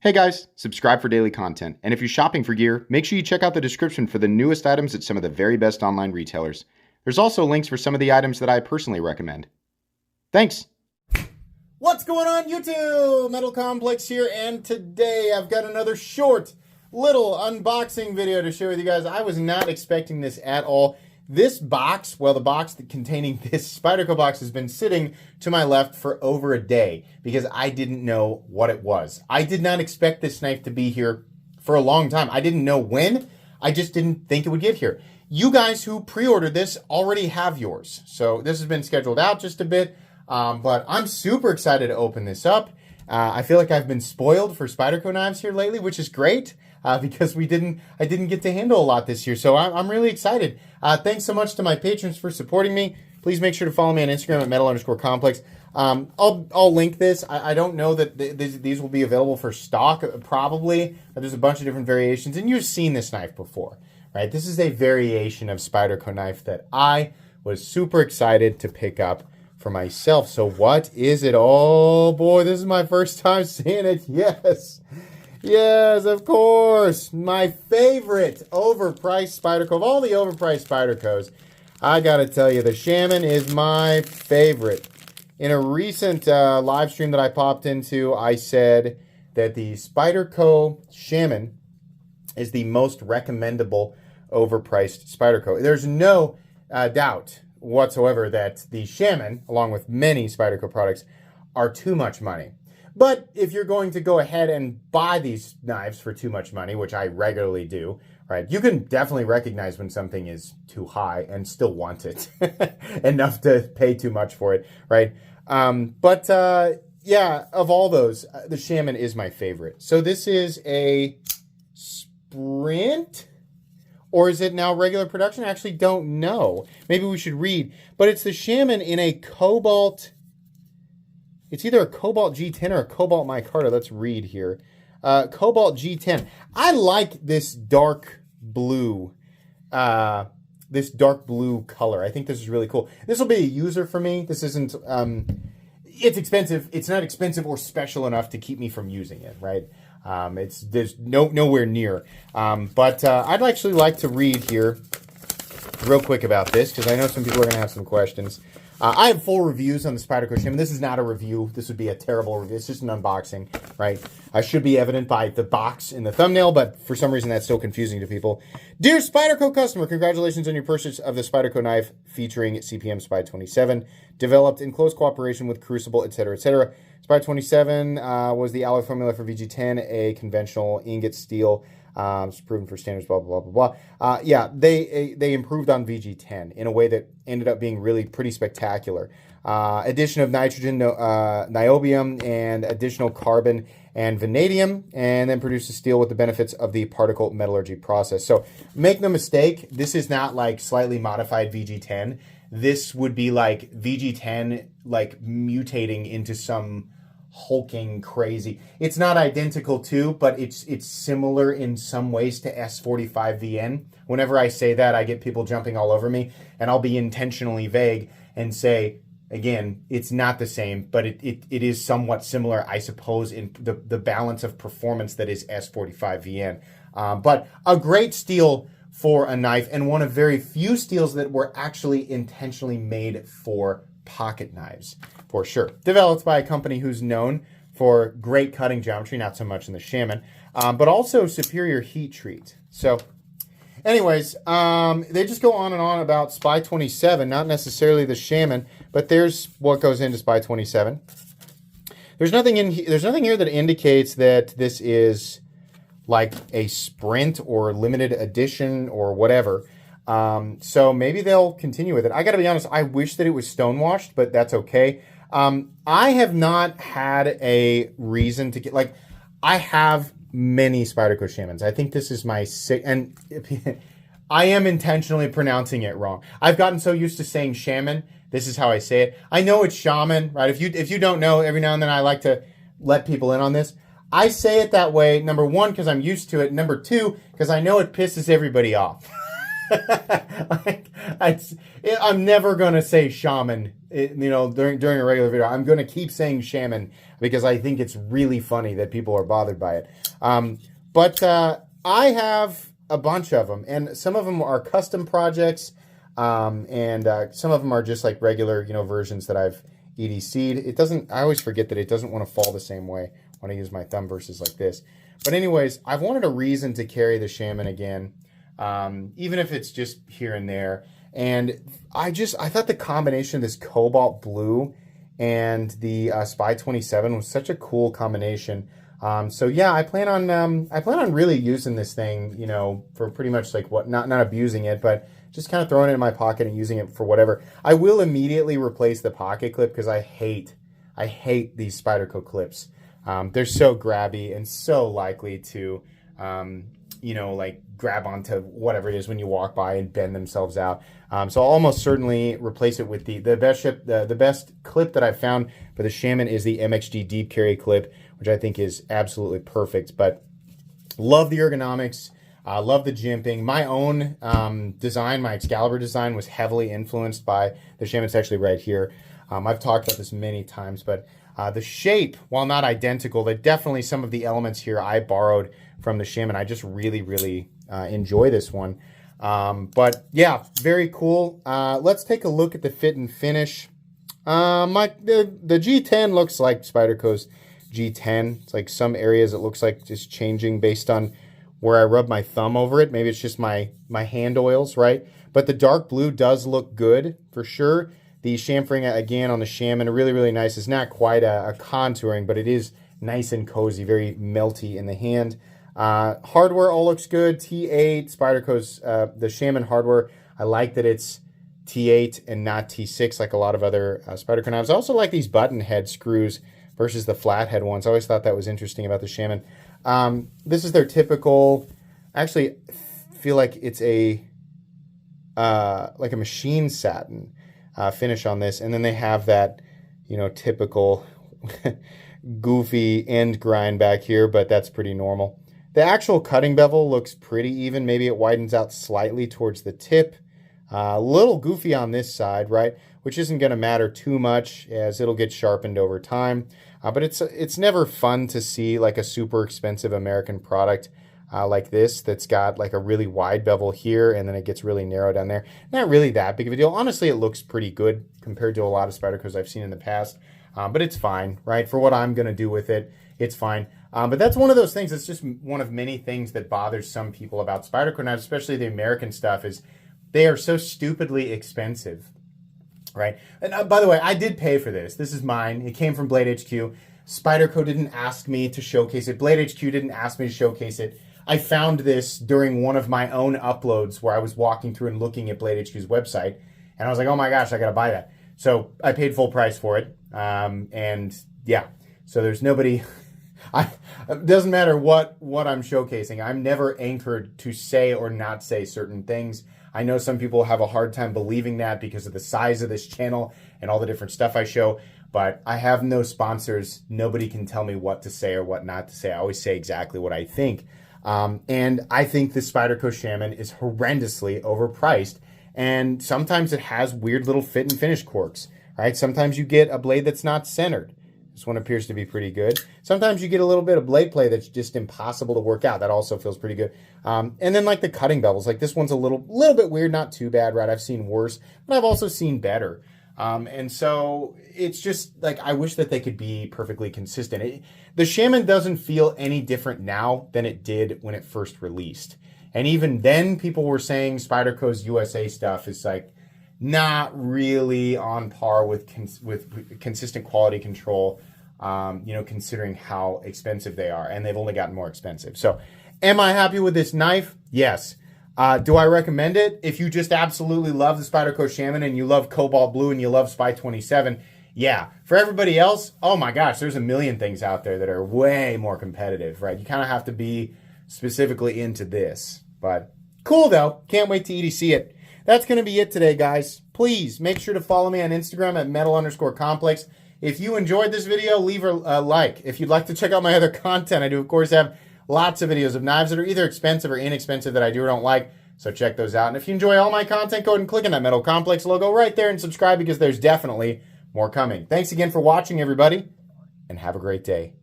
Hey guys, subscribe for daily content, and if you're shopping for gear, make sure you check out the description for the newest items at some of the very best online retailers. There's also links for some of the items that I personally recommend. Thanks! What's going on YouTube? Metal Complex here, and today I've got another short little unboxing video to share with you guys. I was not expecting this at all. This box, well, the box containing this Spyderco box has been sitting to my left for over a day because I didn't know what it was. I did not expect this knife to be here for a long time. I didn't know when. I just didn't think it would get here. You guys who pre-ordered this already have yours. So this has been scheduled out just a bit, but I'm super excited to open this up. I feel like I've been spoiled for Spyderco knives here lately, which is great. Because I didn't get to handle a lot this year. So I'm really excited. Thanks so much to my patrons for supporting me. Please make sure to follow me on Instagram at metal_complex. I'll link this. I don't know that these will be available for stock, probably. There's a bunch of different variations, and you've seen this knife before, right? This is a variation of Spyderco knife that I was super excited to pick up for myself. So what is it? Oh boy, this is my first time seeing it. Yes. Yes, of course. My favorite overpriced Spyderco. Of all the overpriced Spydercos, I gotta tell you, the Shaman is my favorite. In a recent live stream that I popped into, I said that the Spyderco Shaman is the most recommendable overpriced Spyderco. There's no doubt whatsoever that the Shaman, along with many Spyderco products, are too much money. But if you're going to go ahead and buy these knives for too much money, which I regularly do, right, you can definitely recognize when something is too high and still want it enough to pay too much for it, right? Yeah, of all those, the Shaman is my favorite. So this is a Sprint, or is it now regular production? I actually don't know. Maybe we should read. But it's the Shaman in a Cobalt. It's either a Cobalt G10 or a Cobalt micarta. Let's read here. Cobalt G10. I like this dark blue. This dark blue color. I think this is really cool. This will be a user for me. This isn't. It's expensive. It's not expensive or special enough to keep me from using it. Right. There's nowhere near. But I'd actually like to read here real quick about this because I know some people are going to have some questions. I have full reviews on the Spyderco Shaman. This is not a review. This would be a terrible review. It's just an unboxing, right? I should be evident by the box in the thumbnail, but for some reason that's so confusing to people. Dear Spyderco customer, congratulations on your purchase of the Spyderco knife featuring CPM SPY27, developed in close cooperation with Crucible, etc., etc. SPY27 was the alloy formula for VG10, a conventional ingot steel. It's proven for standards, blah, blah, blah, blah, blah. Yeah, they improved on VG10 in a way that ended up being really pretty spectacular. Addition of nitrogen, niobium, and additional carbon and vanadium, and then produces steel with the benefits of the particle metallurgy process. So make no mistake, this is not like slightly modified VG10. This would be like VG10 like mutating into some hulking crazy. It's not identical to, but it's similar in some ways to S45VN. Whenever I say that, I get people jumping all over me, and I'll be intentionally vague and say, again, it's not the same, but it is somewhat similar, I suppose, in the balance of performance that is S45VN. But a great steel for a knife, and one of very few steels that were actually intentionally made for pocket knives, for sure. Developed by a company who's known for great cutting geometry, not so much in the Shaman, but also superior heat treat. So anyways, they just go on and on about SPY27, not necessarily the Shaman, but there's what goes into SPY27. There's nothing here that indicates that this is like a Sprint or limited edition or whatever. So maybe they'll continue with it. I gotta be honest, I wish that it was stonewashed, but that's okay. I have not had a reason to get, like, I have many Spyderco Shamans. I think this is my sixth, and I am intentionally pronouncing it wrong. I've gotten so used to saying Shaman, this is how I say it. I know it's Shaman, right? If you don't know, every now and then I like to let people in on this. I say it that way, number one, because I'm used to it. Number two, because I know it pisses everybody off. like, I'm never gonna say Shaman, during a regular video. I'm gonna keep saying Shaman because I think it's really funny that people are bothered by it. But I have a bunch of them, and some of them are custom projects, and some of them are just like regular, versions that I've EDC'd. It doesn't. I always forget that it doesn't want to fall the same way when I use my thumb versus like this. But anyways, I've wanted a reason to carry the Shaman again, even if it's just here and there. And I thought the combination of this Cobalt blue and the SPY27 was such a cool combination. So yeah, I plan on really using this thing, for pretty much like not abusing it, but just kind of throwing it in my pocket and using it for whatever. I will immediately replace the pocket clip because I hate these Spyderco clips. They're so grabby and so likely to, like grab onto whatever it is when you walk by and bend themselves out. So I'll almost certainly replace it with the best clip that I've found for the Shaman is the MXG Deep Carry clip, which I think is absolutely perfect. But love the ergonomics. Love the jimping. My own design, my Excalibur design, was heavily influenced by the Shaman. It's actually right here. I've talked about this many times, but the shape, while not identical, definitely some of the elements here I borrowed from the Shaman. I just really, really enjoy this one. But yeah, very cool. Let's take a look at the fit and finish. The G10 looks like Spyderco's G10. It's like some areas it looks like it's changing based on where I rub my thumb over it. Maybe it's just my hand oils, right? But the dark blue does look good for sure. The chamfering, again, on the Shaman, really, really nice. It's not quite a contouring, but it is nice and cozy, very melty in the hand. Hardware all looks good. T8, Spyderco's, the Shaman hardware. I like that it's T8 and not T6 like a lot of other Spyderco knives. I also like these button head screws versus the flathead ones. I always thought that was interesting about the Shaman. This is their typical, actually feel like it's like a machine satin finish on this. And then they have that, typical goofy end grind back here, but that's pretty normal. The actual cutting bevel looks pretty even. Maybe it widens out slightly towards the tip. A little goofy on this side, right? Which isn't going to matter too much as it'll get sharpened over time. But it's never fun to see like a super expensive American product like this that's got like a really wide bevel here and then it gets really narrow down there. Not really that big of a deal. Honestly, it looks pretty good compared to a lot of Spydercos I've seen in the past. But it's fine, right? For what I'm going to do with it, it's fine. But that's one of those things. It's just one of many things that bothers some people about Spyderco knives, especially the American stuff, is they are so stupidly expensive, right? And by the way, I did pay for this. This is mine. It came from Blade HQ. Spyderco didn't ask me to showcase it. Blade HQ didn't ask me to showcase it. I found this during one of my own uploads where I was walking through and looking at Blade HQ's website, and I was like, oh my gosh, I got to buy that. So I paid full price for it. And yeah, so there's nobody... it doesn't matter what I'm showcasing. I'm never anchored to say or not say certain things. I know some people have a hard time believing that because of the size of this channel and all the different stuff I show, but I have no sponsors. Nobody can tell me what to say or what not to say. I always say exactly what I think. And I think the Spyderco Shaman is horrendously overpriced, and sometimes it has weird little fit and finish quirks, right? Sometimes you get a blade that's not centered. This one appears to be pretty good. Sometimes you get a little bit of blade play that's just impossible to work out. That also feels pretty good. And then like the cutting bevels, like this one's a little bit weird, not too bad, right? I've seen worse, but I've also seen better. And so it's just like, I wish that they could be perfectly consistent. The Shaman doesn't feel any different now than it did when it first released. And even then people were saying Spyderco's USA stuff is like not really on par with consistent quality control, considering how expensive they are, and they've only gotten more expensive. So am I happy with this knife? Yes. Do I recommend it? If you just absolutely love the Spyderco Shaman and you love Cobalt Blue and you love SPY27, yeah. For everybody else, oh my gosh, there's a million things out there that are way more competitive, right? You kind of have to be specifically into this. But cool though. Can't wait to EDC it. That's going to be it today, guys. Please make sure to follow me on Instagram at metal_complex. If you enjoyed this video, leave a like. If you'd like to check out my other content, I do, of course, have lots of videos of knives that are either expensive or inexpensive that I do or don't like. So check those out. And if you enjoy all my content, go ahead and click on that Metal Complex logo right there and subscribe because there's definitely more coming. Thanks again for watching, everybody, and have a great day.